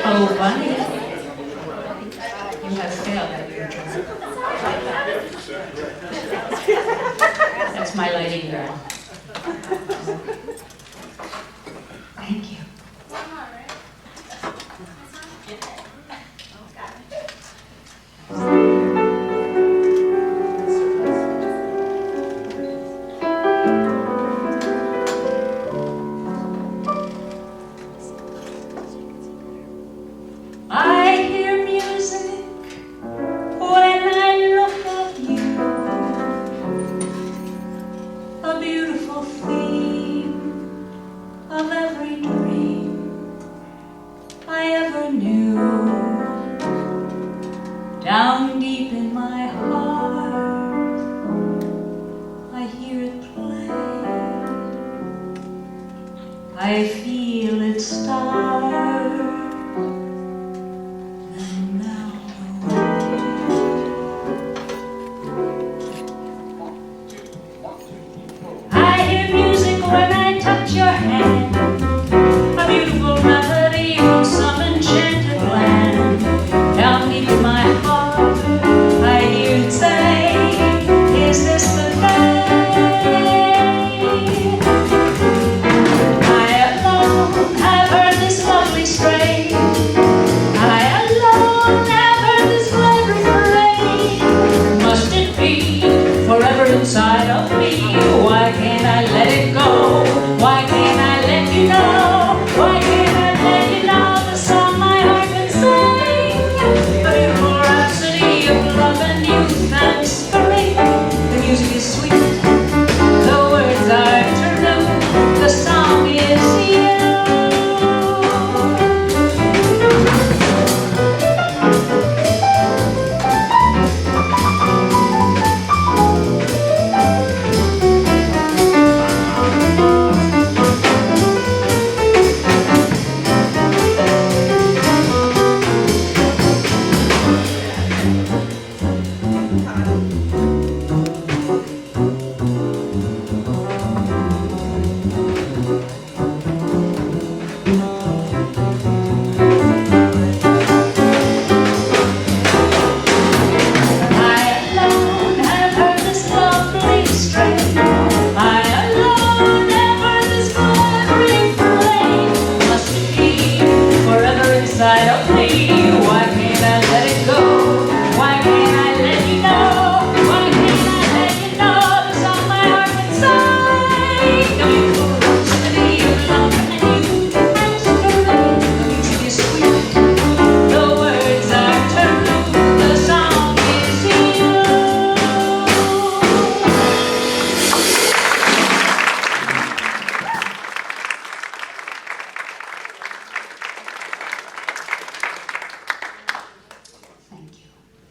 Oh, bunny. You have failed at your job. That's my lighting girl. Thank you. I feel it start and melt away. I hear music when I touch your hand, a beautiful melody from some enchanted land. Down deep in my heart, I hear it say, is this the day? Inside of me, why can't I let it go? Why can't I let you know? Why can't I let you know the song my heart can sing? A beautiful rhapsody of love and youth and spring. The music is sweet, the words are true, the song is you.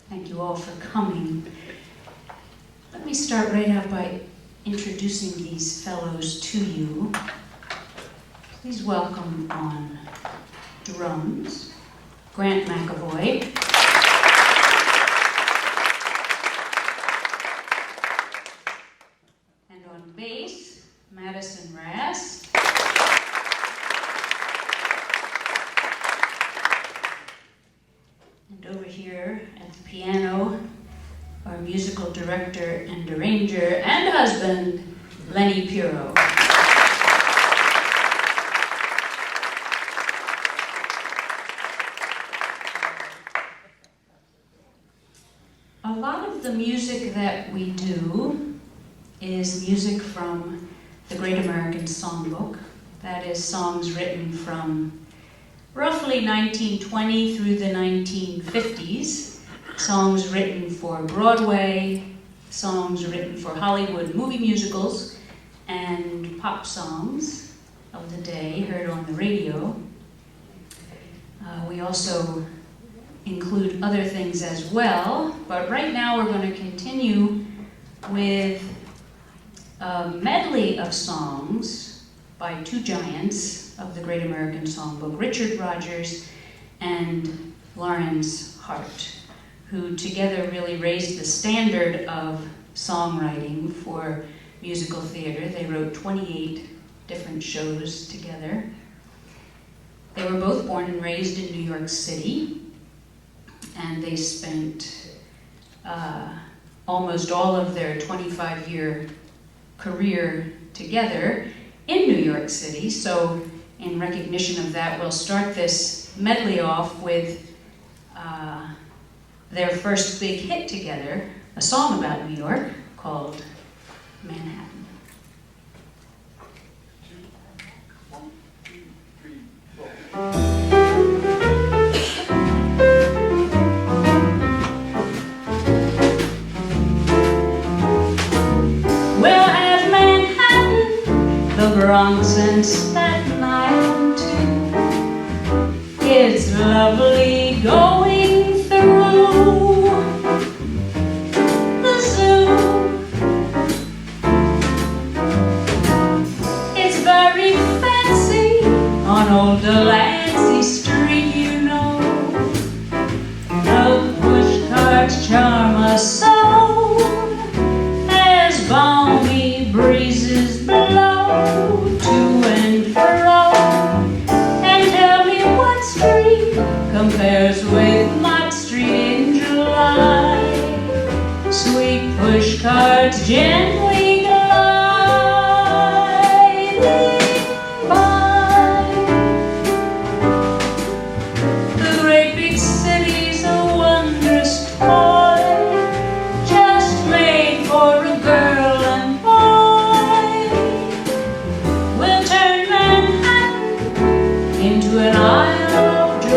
Thank you all for coming. Let me start right out by introducing these fellows to you. Please welcome on drums, Grant MacAvoy. And on bass, Madison Rast. And over here at the piano, our musical director and arranger and husband, Lenny Pierro. A lot of the music that we do is music from the Great American Songbook. That is songs written from roughly 1920 through the 1950s. Songs written for Broadway, songs written for Hollywood movie musicals, and pop songs of the day heard on the radio. We also include other things as well, but right now we're going to continue with a medley of songs by two giants of the Great American Songbook, Richard Rodgers and Lawrence Hart, who together really raised the standard of songwriting for musical theater. They wrote 28 different shows together. They were both born and raised in New York City, and they spent almost all of their 25-year career together in New York City. So in recognition of that, we'll start this medley off with their first big hit together, a song about New York called Manhattan. 1, 2, 3, 4. We'll have Manhattan, the Bronx and Staten Island too. It's lovely going through the zoo. It's very fancy on old Delancey Street, you know. The pushcarts charm us so as balmy breezes blow to and fro. And tell me what street compares with Mott Street in July. Sweet pushcarts gently gliding by. The great big city's a wondrous toy, just made for a girl and boy. We'll turn Manhattan into an isle of joy.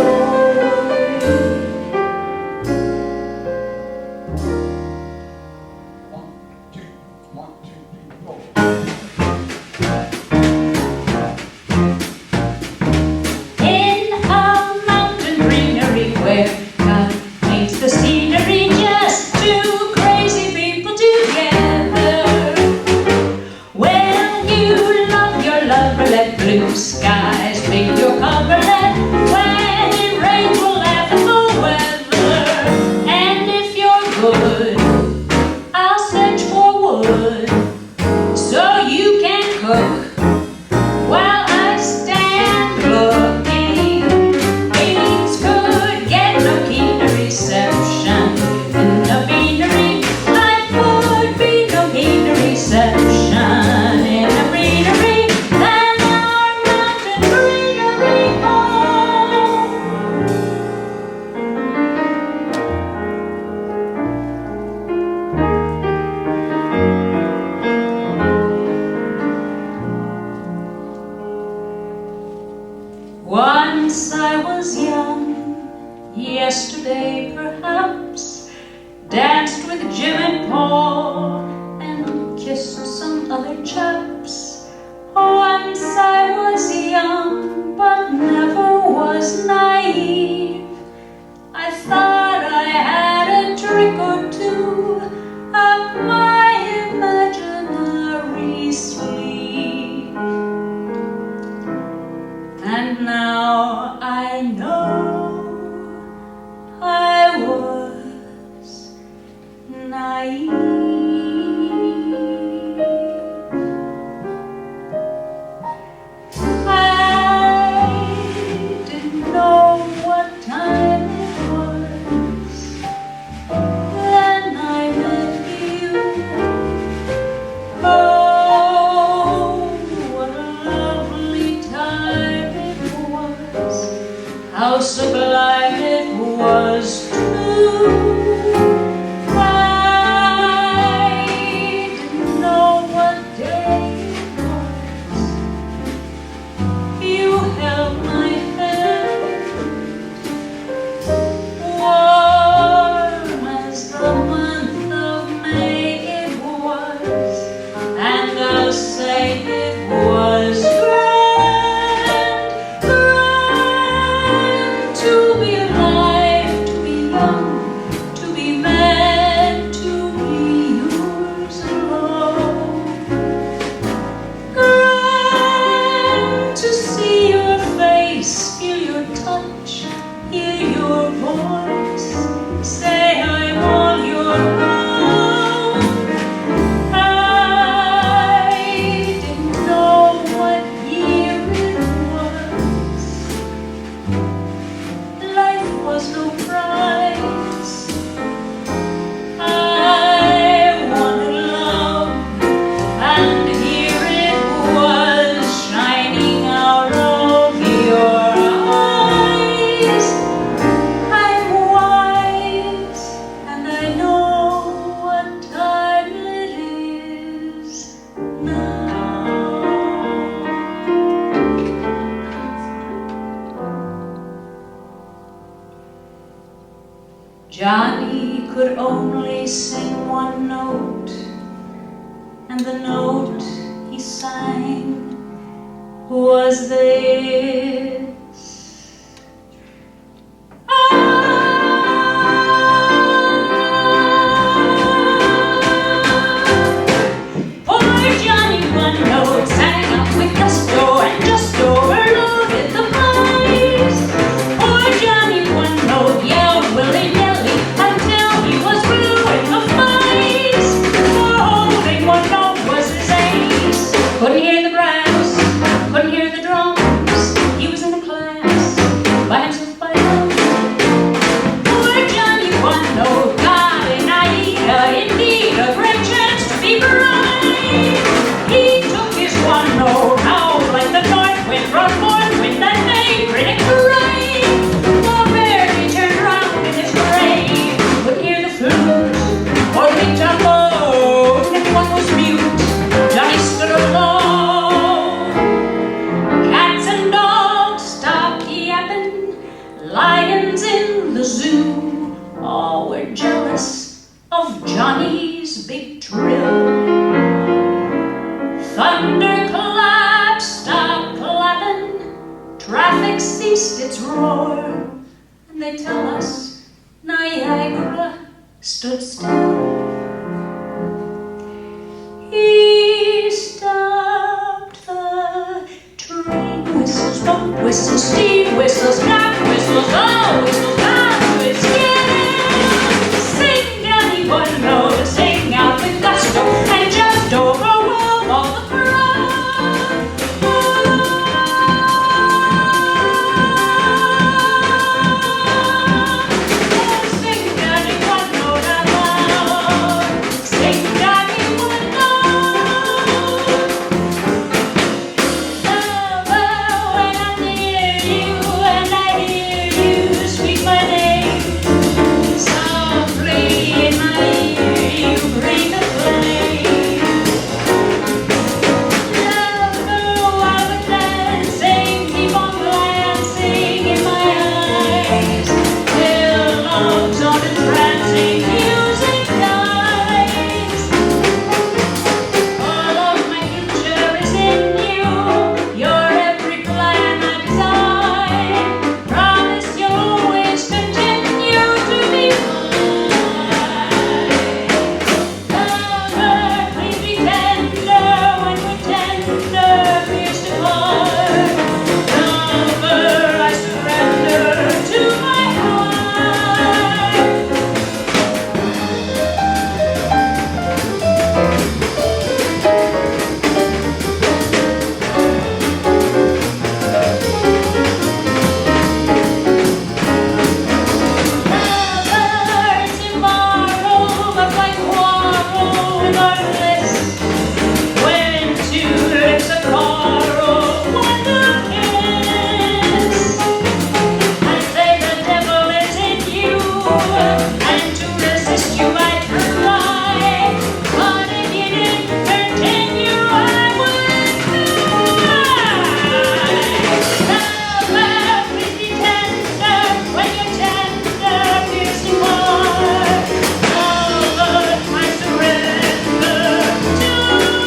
1, 2, 1, 2, 3, 4. In a mountain greenery where God paints the scenery, just two crazy people together. Well, you love your loverlet, blue skies paint your coverlet. When it rains, we'll laugh at the weather. And if you're good, I'll search for wood so you can cook while I stand looking. Beans could get no keener reception in a beanery. Life would be no keener reception in a greenery than our mountain greenery home. Once I was young, yesterday perhaps, danced with Jim and Paul and kissed some other chaps. Once I was young, but never was naive. I thought I had a trick or two up my imaginary sleeve. And now I know I was naive. I didn't know what time it was. Then I met you. Oh, what a lovely time it was. How sublime it was too. I didn't know what day it was. You held my hand, warm as the month of May it was, and I'll say it was grand, grand to be alive, to be young, to be mad, to be yours alone. Grand to see your face, feel your touch, hear your voice, say I'm all your own. I didn't know what year it was. was no prize. I wanted love, and here it was shining out of your eyes. I'm wise, and I know what time it is now. Johnny could only sing one note, and the note he sang was this. Poor Johnny one note sang up with gusto and just overloaded the mice. Poor Johnny one note yelled willy-nilly until he was blue in the face. For holding one note was his ace. Couldn't hear the brass, couldn't hear the drums. He was in a class by himself by love. Poor Johnny one note got an idea, indeed a great chance to be bright. He took his one note out like the north wind brought forth wind that made critics right. The bear he turned round in his grave, couldn't hear the flute or the trombone. Everyone was mute. Johnny stood alone. Cats and dogs stopped yapping. Lions in the zoo all were jealous of Johnny's big trill. Thunderclaps stopped clapping. Traffic ceased its roar. And they tell us Niagara stood still. He stopped the train whistles, boat whistles, steam whistles, knock whistles, all whistles, loud whistles. Sing, Johnny one note, sing out with gusto, and just overwhelm all the crowd. Sing, Johnny one note out loud. Sing, Johnny one note. Lover, when I'm near you and I hear you speak my name, softly in my ear you breathe a flame. Lover, while we're dancing, keep on glancing in my eyes, till love's on entrancing music dies. All of my future is in you, your every plan I design. Promise you'll always continue to be mine. Lover, please be tender when we're tender, pierced apart. Lover, I surrender to my heart. Lover, tomorrow, but why quarrel with our bliss? When two lips are quarrel, one will kiss. I say the devil is in you, and to resist you I try. But if you didn't continue, I would cry. Lover, please be tender when you're tender, piercing heart. Lover, I surrender to my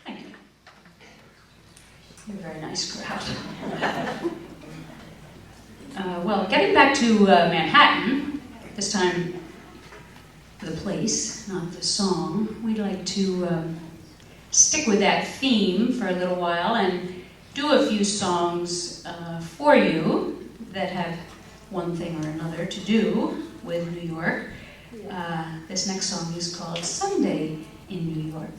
Thank you. You're a very nice crowd. Well, getting back to Manhattan, this time the place, not the song. We'd like to stick with that theme for a little while and do a few songs for you that have one thing or another to do with New York. This next song is called Sunday in New York.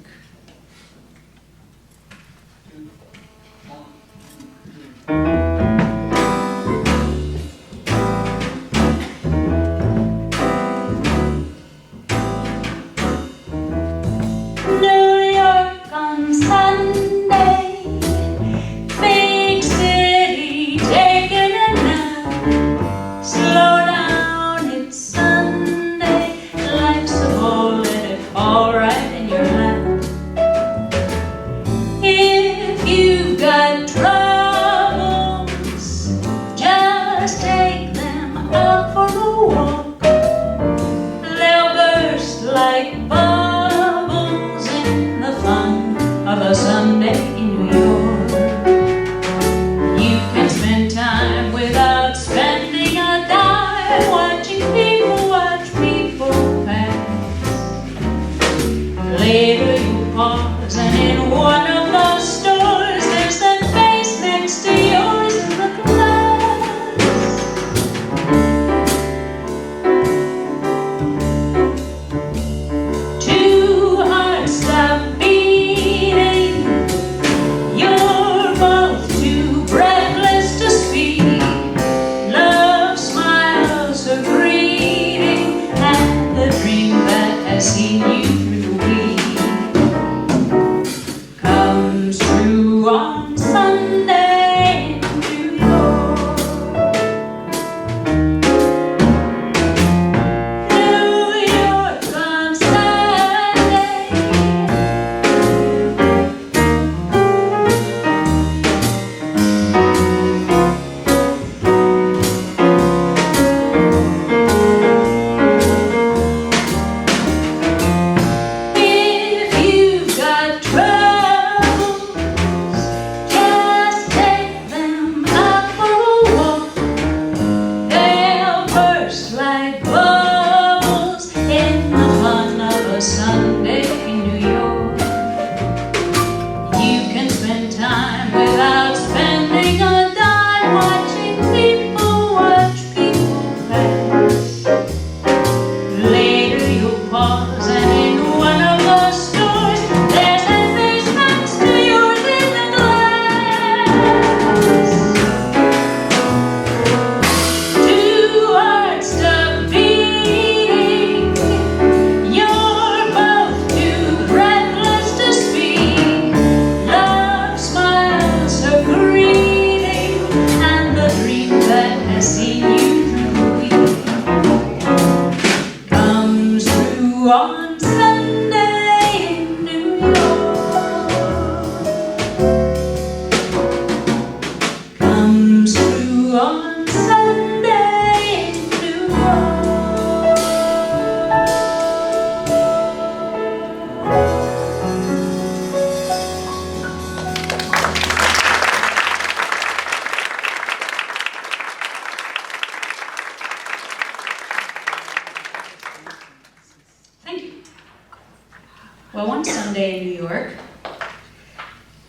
Well, one Sunday in New York,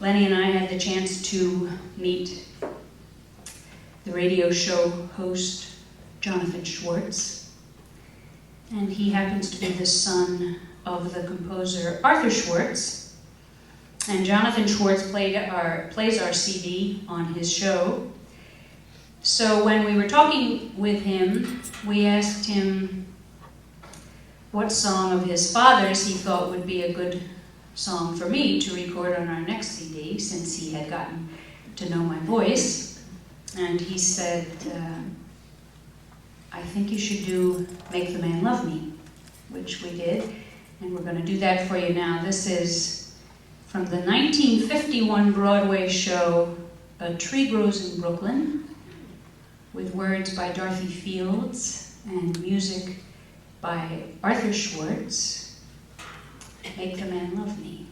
Lenny and I had the chance to meet the radio show host, Jonathan Schwartz. And he happens to be the son of the composer Arthur Schwartz. And Jonathan Schwartz plays our CD on his show. So when we were talking with him, we asked him what song of his father's he thought would be a good song for me to record on our next CD, since he had gotten to know my voice. And he said, I think you should do Make the Man Love Me, which we did. And we're going to do that for you now. This is from the 1951 Broadway show, A Tree Grows in Brooklyn, with words by Dorothy Fields and music by Arthur Schwartz. Make the Man Love Me.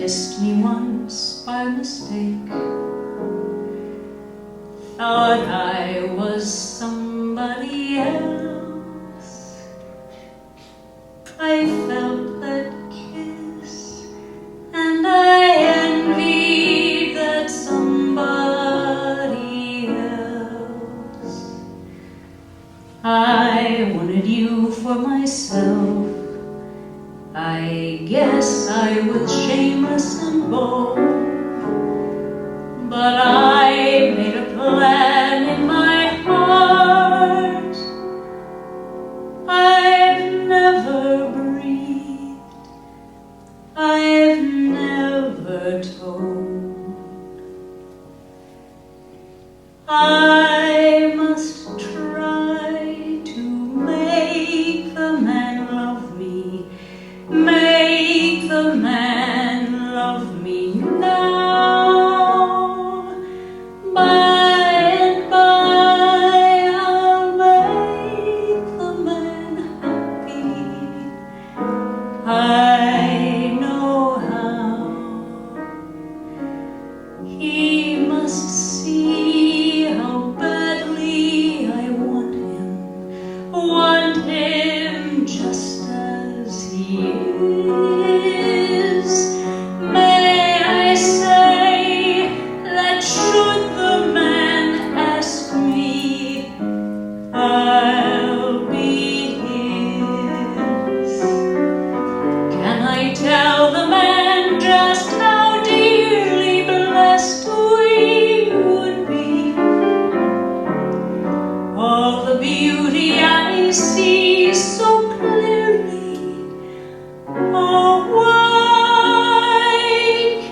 kissed me once by mistake. Thought I was somebody else. I felt that kiss, and I envied that somebody else. I wanted you for myself. I guess I was shameless and bold, but I made a plan in my heart. I've never breathed, I've never told. I must try to make the man love me, make the man love me now. By and by I'll make the man happy. I know how. He must see how badly I want him just as he is. May I say that should the man ask me, I'll be his. Can I tell the man just how dearly blessed we would be? All the beauty I see so clearly, oh, why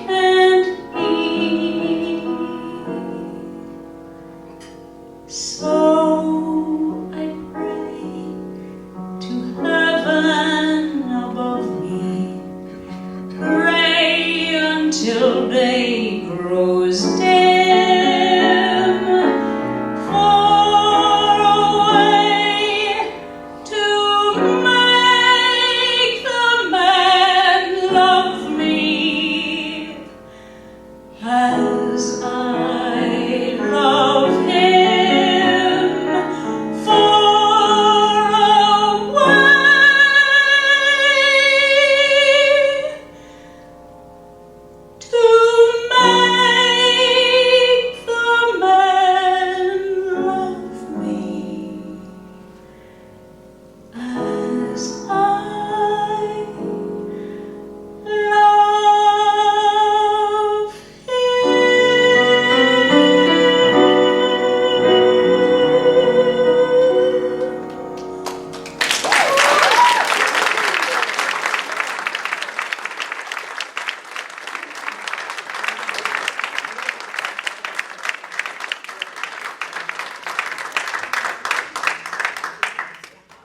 can't he? So I pray to heaven above me, pray until day grows dim, for a way to make the man love me as I love him, for a way to make the man love me as I love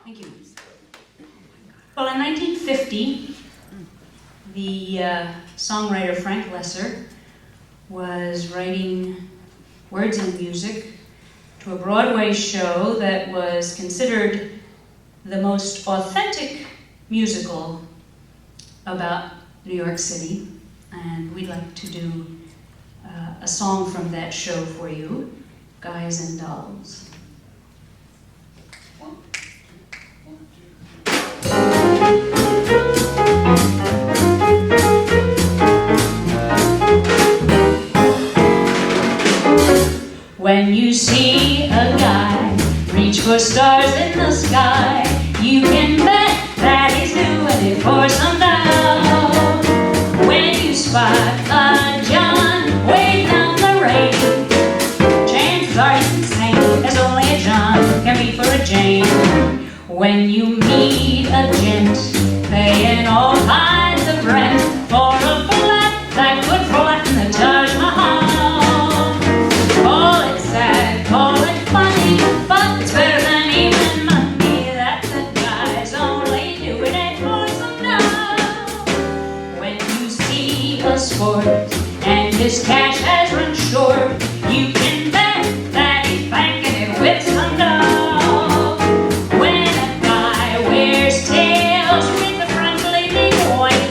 Thank you. Well, in 1950, the songwriter Frank Lesser was writing words and music to a Broadway show that was considered the most authentic musical about New York City. And we'd like to do a song from that show for you, Guys and Dolls. One, two, When you see a guy reach for stars in the sky, you can bet that he's doing it for some dough. When you spot a John way down the range, chances are it's insane, as only a John can be for a Jane. When you meet a gent paying all kinds of rent for a flat that could flatten the Taj Mahal, call it sad, call it funny, but it's better than even money. That the guy's only doing it for some dough. When you see a sport and his cash has run short, you can bet that he's banking it with some dough. When a guy wears tails with a front leaning white,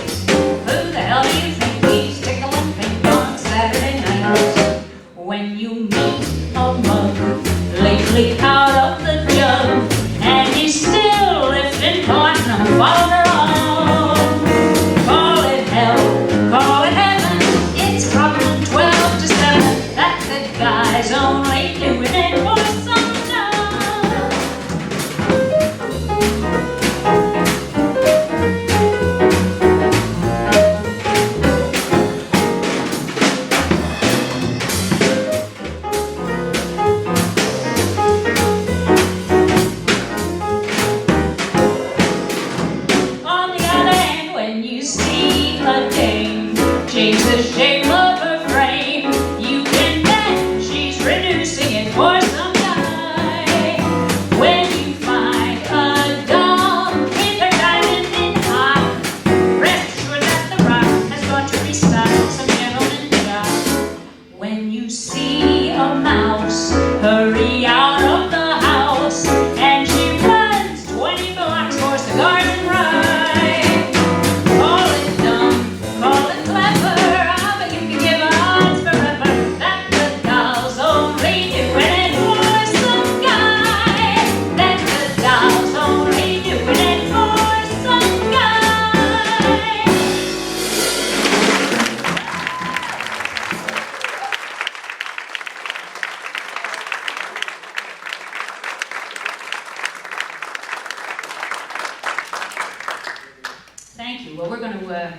Well, we're going to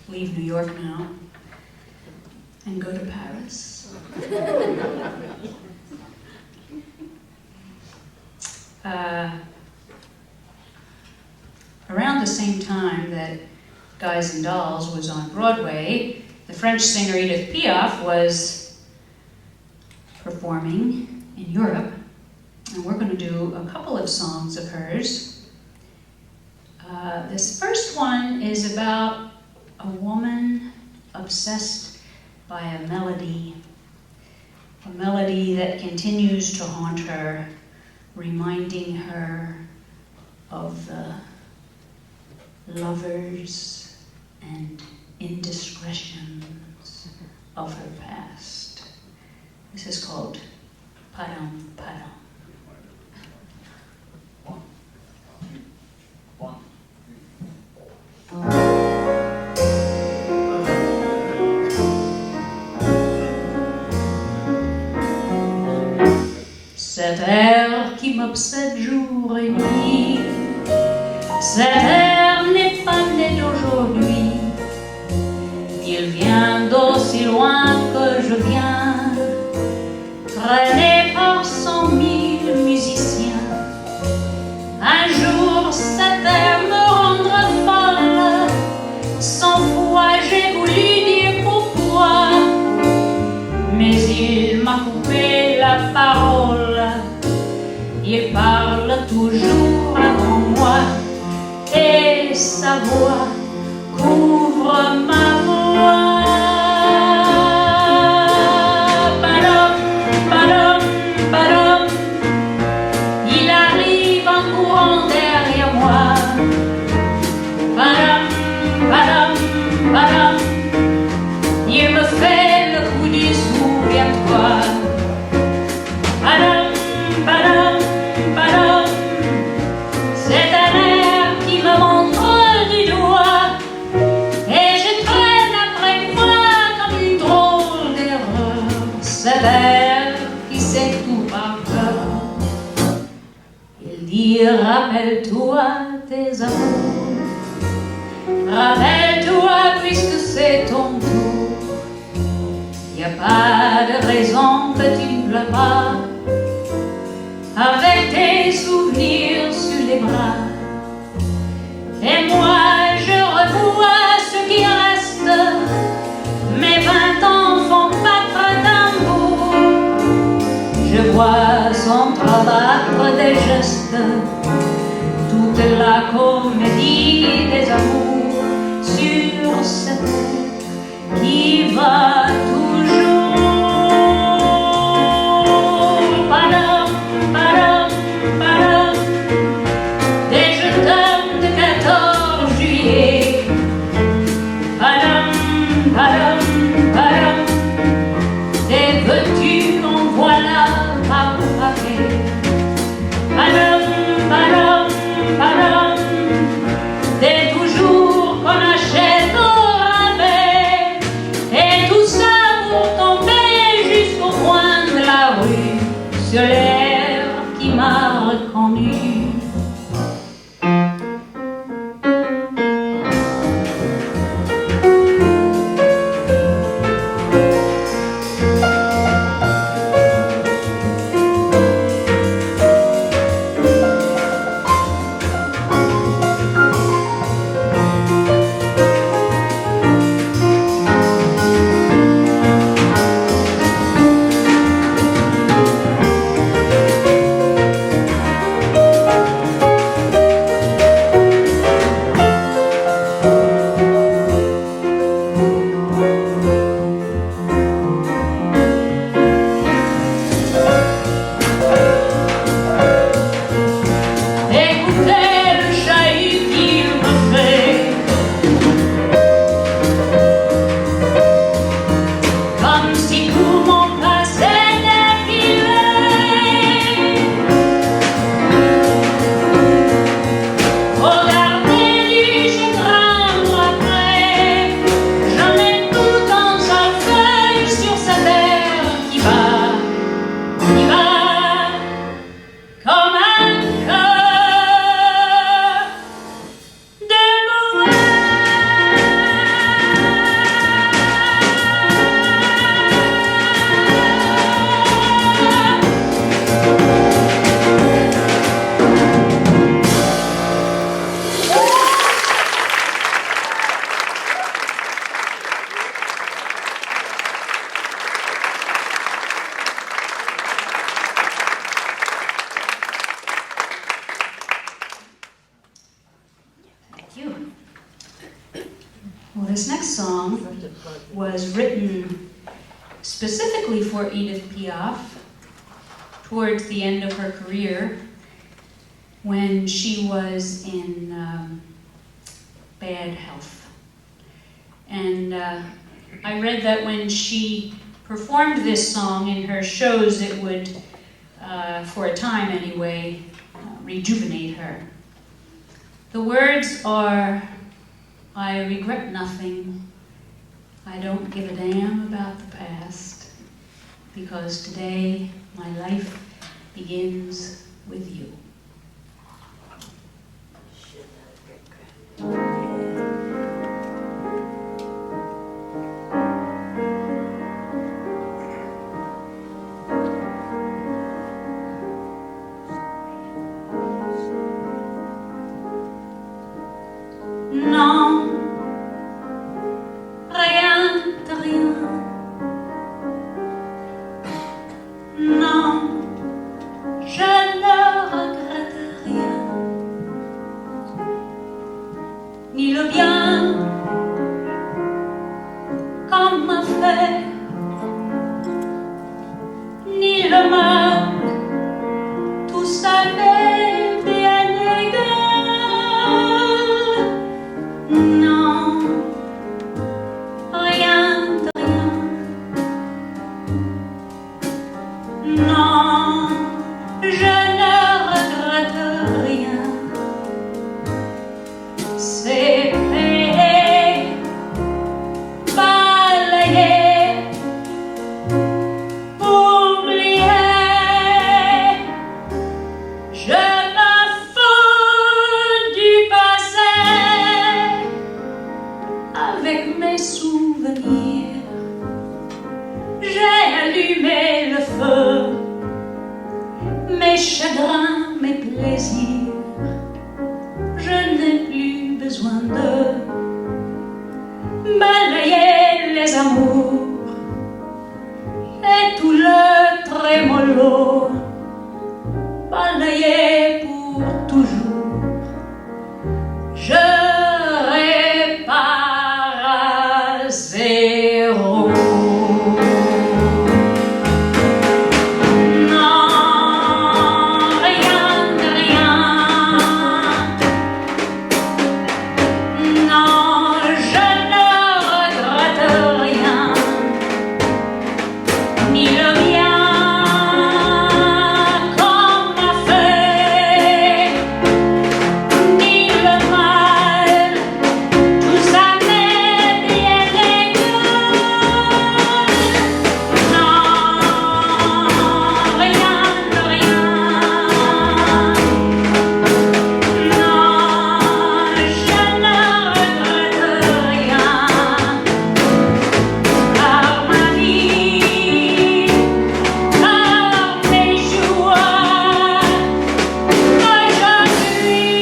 leave New York now and go to Paris. Around the same time that Guys and Dolls was on Broadway, the French singer Edith Piaf was performing in Europe, and we're going to do a couple of songs of hers. This first one is about a woman obsessed by a melody that continues to haunt her, reminding her of the lovers and indiscretions of her past. This is called Padam Padam. Cet air qui m'obsède jour et nuit, cet air n'est pas né d'aujourd'hui. Il vient d'aussi loin que je viens, traîné par 100 000 musiciens. Un jour cet air me rendra folle, 100 fois j'ai voulu dire pourquoi, mais il m'a coupé la parole. Il parle toujours avant moi et sa voix couvre ma voix. Padam, padam, padam. Il arrive en courant derrière moi. Padam, padam, padam. Il me fait le coup du souviens-toi. Padam, padam, padam. C'est un air qui me montre du doigt et je traîne après moi comme une drôle d'erreur. Cet air qui sait tout par cœur. Il dit rappelle-toi tes amours, rappelle-toi puisque c'est ton tour. Y a pas de raison que tu ne pleures pas avec tes souvenirs sur les bras. Et moi je revois ce qui reste, mes 20 ans font battre tambour. Je vois s'entrebattre des gestes, toute la comédie des amours sur cette terre qui va toujours. Padam, padam, padam. Des je t'aime de 14 juillet. Padam, padam, padam. Des veux-tu en voilà par paquet. Padam, padam, padam. Des toujours qu'on achète au rabais. Et tout ça pour tomber jusqu'au coin de la rue, sur l'air qui m'a reconnu. was written specifically for Edith Piaf towards the end of her career when she was in bad health. And I read that when she performed this song in her shows, it would, for a time anyway, rejuvenate her. The words are, I regret nothing, I don't give a damn about the past, because today my life begins with you. Non, rien de rien. Non, je ne regrette rien. Ni le bien qu'on m'a fait, ni le mal, tout ça m'est bien égal. Non, rien de rien. Non, je ne regrette rien. C'est fait, balayé, oublié. Je me fous du passé avec mes souvenirs. J'ai allumé le feu, mes chagrins, mes plaisirs. Je n'ai plus besoin de balayer les amours et tout le trémolo, balayer pour toujours. Je répare à zéro. Non, rien de rien. Non, je ne regrette rien. Ni le bien qu'on m'a fait, ni le mal, tout ça m'est bien égal. Non, rien de rien. Non, je ne regrette rien. Par ma vie, par mes joies, aujourd'hui,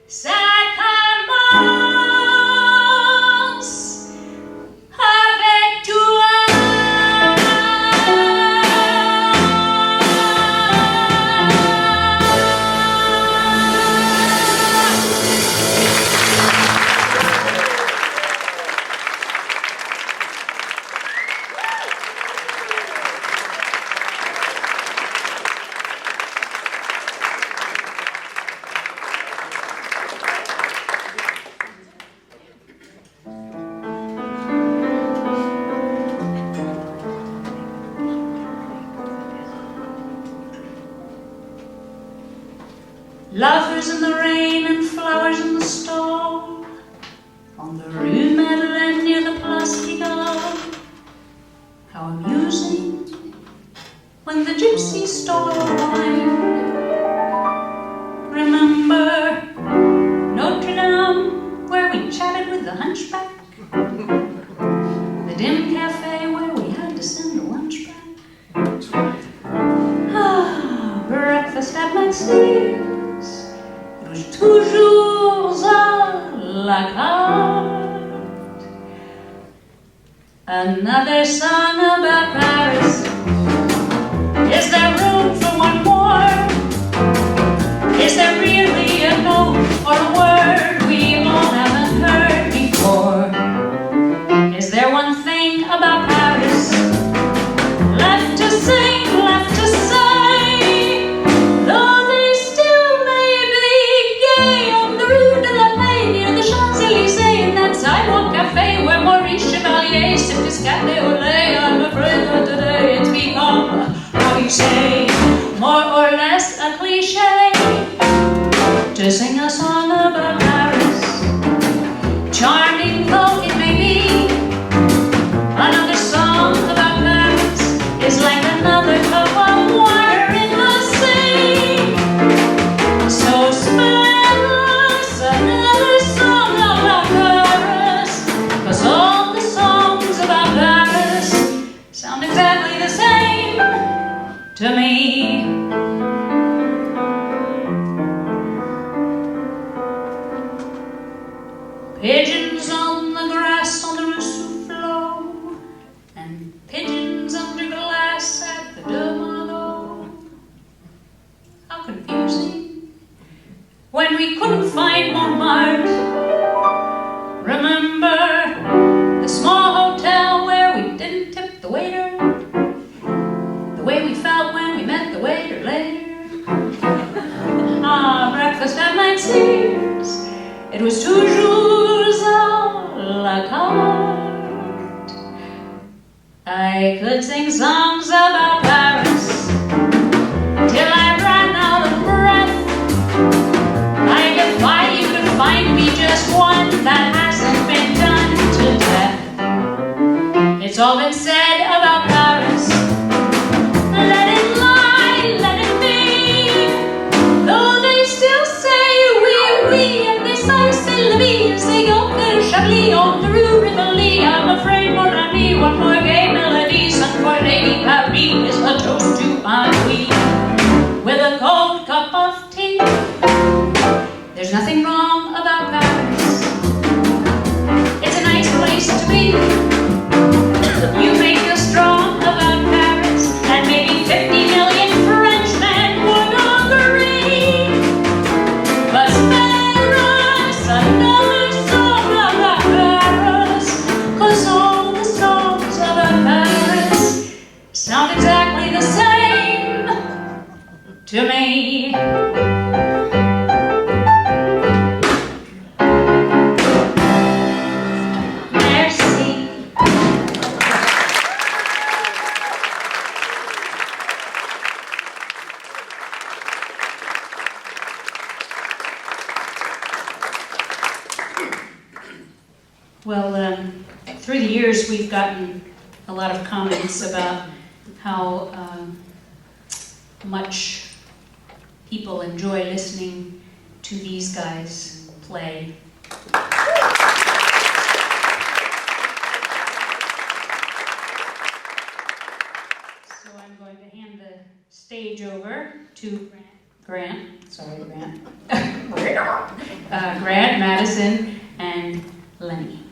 ça commence avec toi. Lovers in the rain and flowers in the stall, on the Rue Madeleine near the Place Pigalle. How amusing when the gypsies stole our wine. Remember Notre Dame, where we chatted with the hunchback? The dim cafe where we had to send a lunch back? Ah, breakfast at Maxine's. It was toujours à la carte. Another song about Paris. Is there room for one more? Is there really a note or a word we all just a cliche to sing a song about Paris. Charming though it may be, another song about Paris is like another cup of water in the sea. So spell us another song about Paris, 'cause all the songs about Paris sound exactly the same to me. Pigeons on the grass on the Recital, and pigeons under glass at the Demargo. How confusing, when we couldn't find Montmartre. Remember the small hotel where we didn't tip the waiter, the way we felt when we met the waiter later. Ah, breakfast at Mansier's, it was toujours à la carte. I could sing songs about Paris till I ran out of breath. I defy you to find me just one that hasn't been done to death. It's all been said about Paris. Let it lie, let it be. Though they still say oui, and they say c'est la vie, say go to Chablis on the Rue Rivoli. I'm afraid, mon ami, one more gay melody sung for Lady Paris is a toast to ennui with a cold cup of tea. There's nothing wrong about Paris. It's a nice place to be. You may feel strong about Paris, and maybe 50 million Frenchmen would agree. But spare us another song about Paris, 'cause all the songs about Paris sound exactly the same to me. Merci. Well, through the years, we've gotten a lot of comments about how much people enjoy listening to these guys play. So I'm going to hand the stage over to Grant, Madison, and Lenny.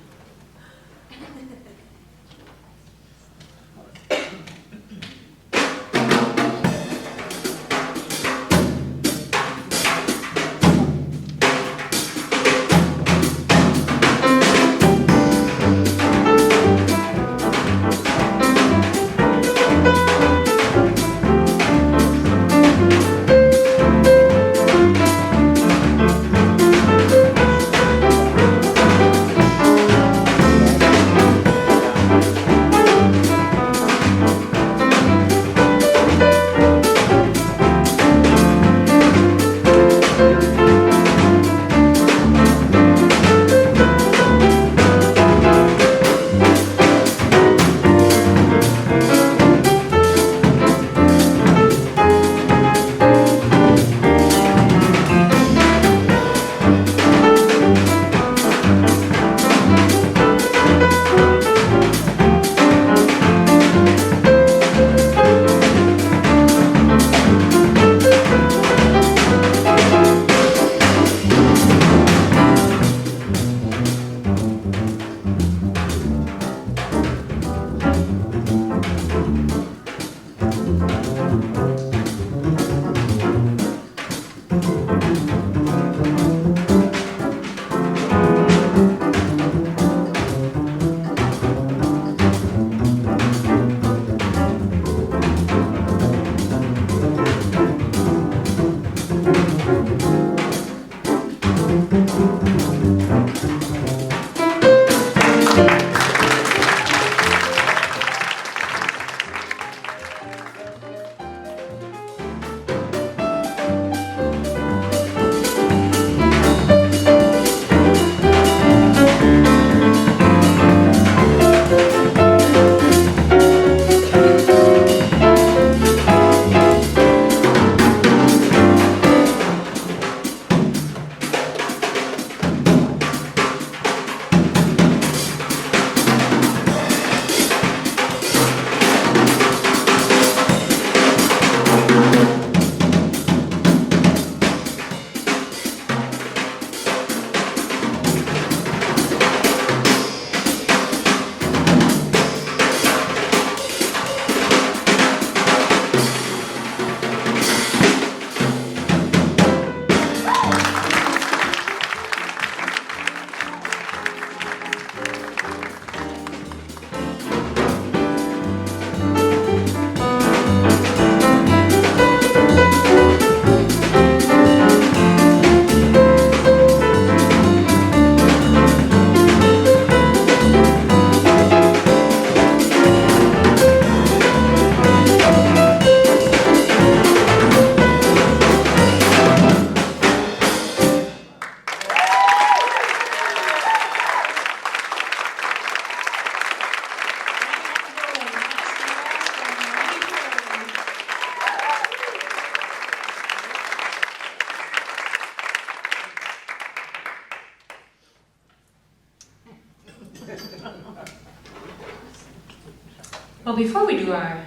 before we do our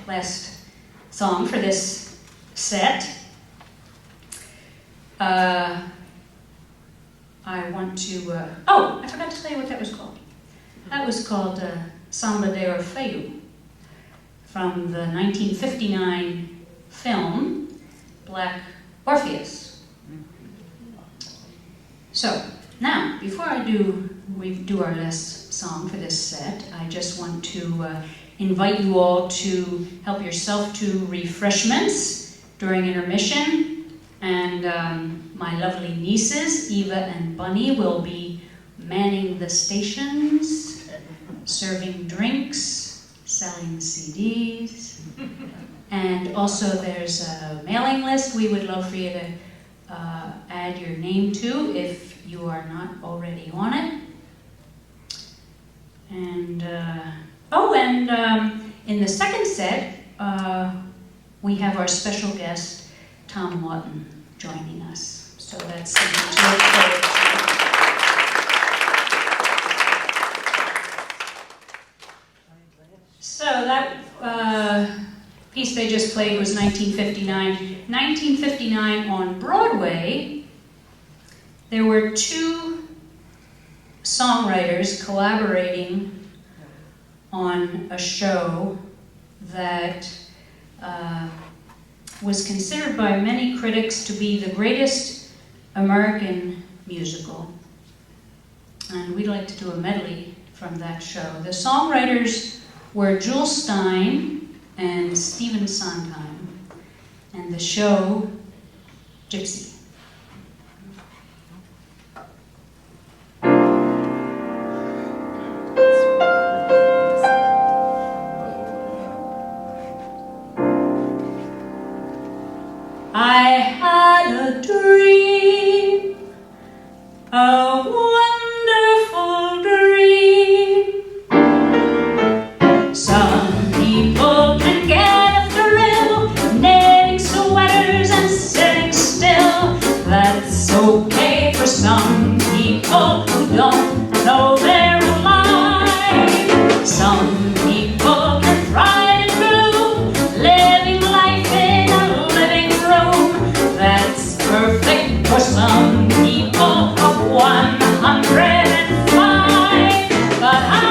last song for this set, I want to, I forgot to tell you what that was called. That was called Samba de Orfeu from the 1959 film Black Orpheus. So, now, before we do our last song for this set, I just want to invite you all to help yourself to refreshments during intermission. And my lovely nieces, Eva and Bunny, will be manning the stations, serving drinks, selling CDs. And also there's a mailing list we would love for you to add your name to if you are not already on it. And, in the second set, we have our special guest, Tom Lawton, joining us. So that's something to look forward to. So that piece they just played was 1959. 1959 on Broadway, there were two songwriters collaborating on a show that was considered by many critics to be the greatest American musical. And we'd like to do a medley from that show. The songwriters were Jules Stein and Stephen Sondheim, and the show, Gypsy. I had a dream, a wonderful dream. Some people can get a thrill knitting sweaters and sitting still. That's okay for some people who don't know they're alive. Some people can thrive in bloom, living life in a living room. That's perfect for some people of 105. But I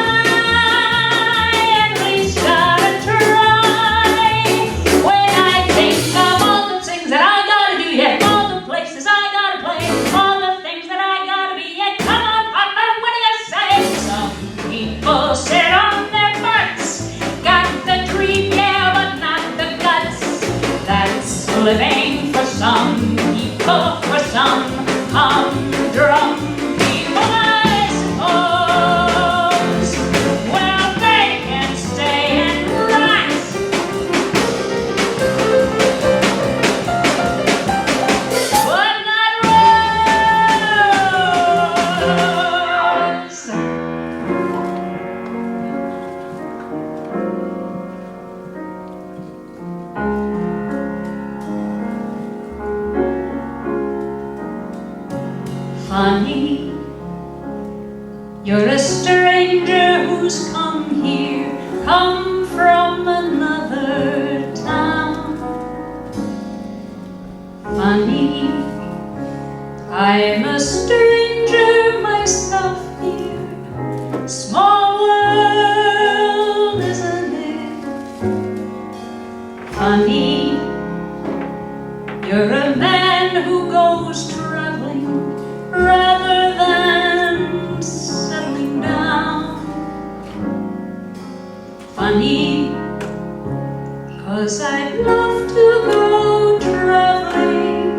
at least gotta try. When I think of all the things that I gotta do, yeah, all the places I gotta play, all the things that I gotta be, yeah, come on, Papa, what do you say? Some people sit on their butts, got the dream, yeah, but not the guts. That's living for some people, for some humdrum people, I suppose. Well, they can stay and rot, but not Rose. Funny, you're a stranger who's come here, come from another town. Funny, I'm a stranger myself here. Small world, isn't it? Funny, you're a man who goes traveling rather than settling down. Funny, 'cause I'd love to go traveling.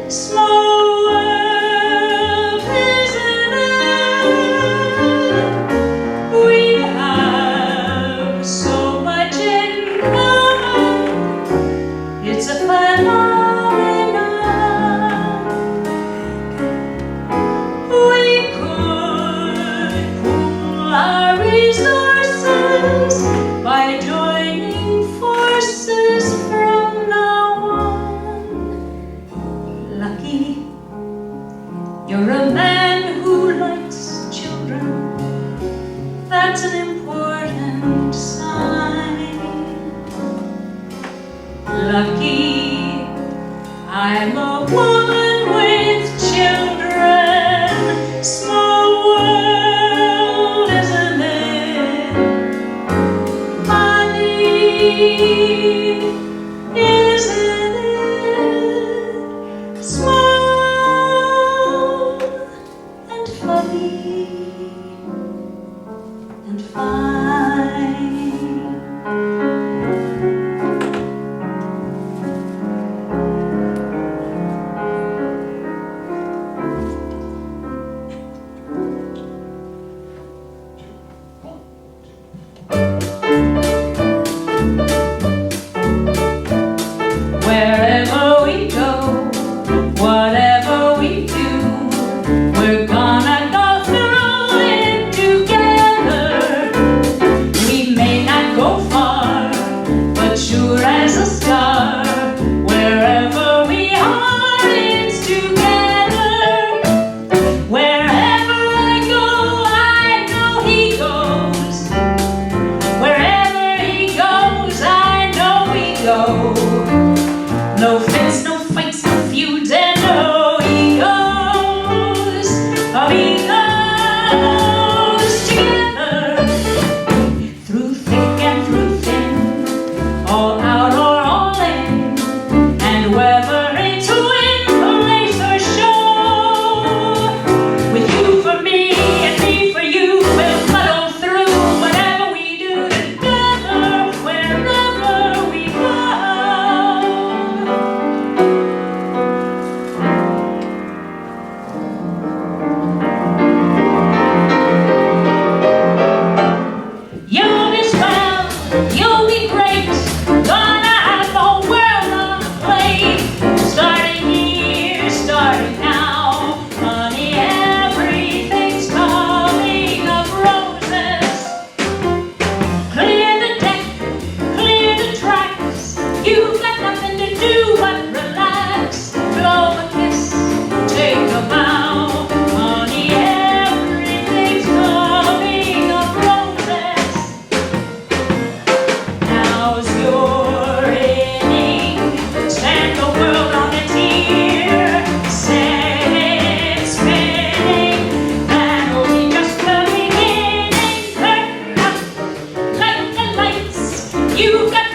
Small world, isn't it? We have so much in common. It's a phenomenon. We could pool our resources by joining forces for lucky. I'm a woman with children. Small world, isn't it? Funny, isn't it? Small and funny and fine. Wherever we go, whatever we do, we're gonna go through it together. We may not go far, but sure as a star. Wherever we are, it's together. Wherever I go, I know he goes. Wherever he goes, I know we go. No fence, no fights, no feuds, and no egos. Amigos together, through thick and through thin, all out or all in, and whether it's wind, race or shore. With you for me and me for you, we'll muddle through whatever we do together, wherever we go. You'll be swell, you'll be great, gonna have the world on the plate. Starting here, starting now, honey, everything's coming up roses. Clear the deck, clear the tracks, you've got nothing to do but relax. Blow a kiss, take a bow, honey, everything's coming up roses. Now's your inning, stand the world on its ear, set it spinning, that'll be just the beginning. Turn up, light the lights, you've got